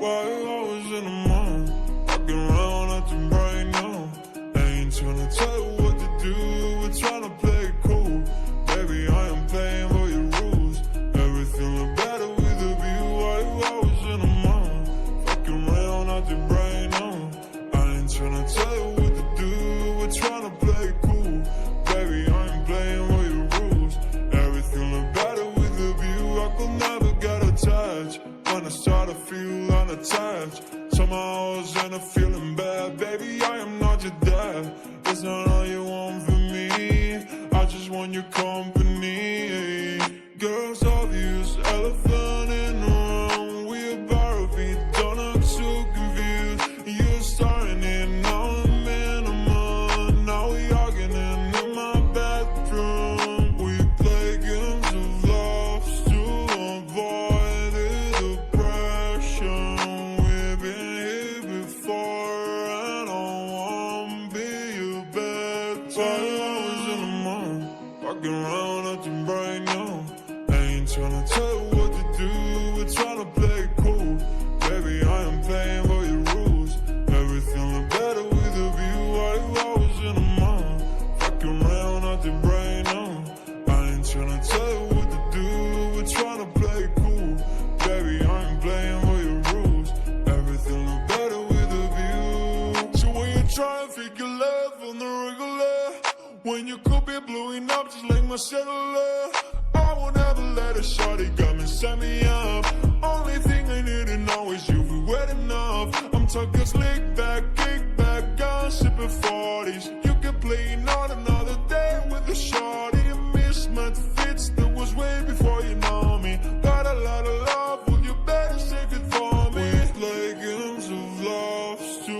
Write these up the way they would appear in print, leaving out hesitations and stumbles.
Why you always in the mood? Walking around acting right now. I ain't tryna tell you what to do, we're tryna play it cool. Baby, I am playing by your rules. Everything look better with a view. Why you always in the mood? Walking around acting right now. I ain't tryna tell you what to do, we're tryna play it cool. Baby, I am playing by your rules. Everything look better with a view. I could never get attached. When I start to feel unattached, somehow I was in a feeling bad. Baby, I am not your dad. It's not all you want from me, I just want your company. Girls obvious, elephant in the room. We about to be don't act so confused. You're starting it, now I'm in a mood. Now we arguing in my bedroom. We play games of love to avoid the depression. We've been here before and I won't be your bed. Why you always in the mood? Walking around acting bright now. I ain't tryna tell you what to do, we're tryna play it cool. Baby, I am playing by your rules. Everything look better with a view. Why you always in the mood? Walking around acting bright now. I ain't tryna tell you what to do, we're tryna play it cool. Baby, I am playing by your rules. Everything look better with a view. So when you try and figure love on the regular, when you could be blowing up just like my cellular, I won't ever let a shorty come and set me up. Only thing I need to know is you be wet enough. I'm talking slick back, kick back, gun sipping 40s. You can play not another day with a shorty. A mismatch fits that was way before you know me. Got a lot of love, well you better save it for me. We play games of love to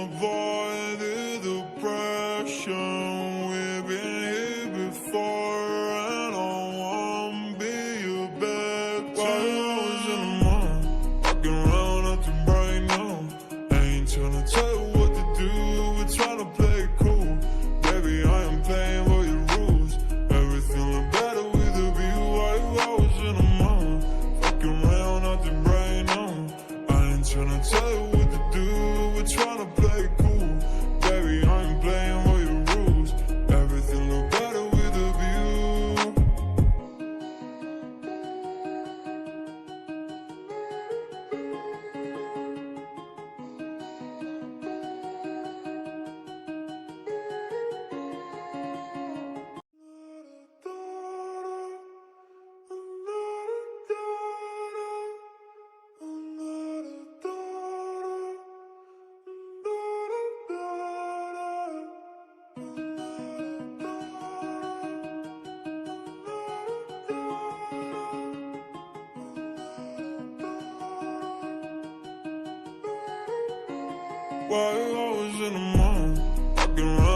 avoid the depression. We've been here before and I won't be your bed. Why you always in the mood? Walking around acting bright now. I ain't tryna tell you what to do, we're tryna play it cool. Baby, I am playing by your rules. Everything look better with a view. Why you always in the mood? Walking around acting bright now. I ain't tryna tell you what to do, we're tryna play it cool. Baby, I am playing by your rules. Everything look better with a view. Why you always in the mood? Walking around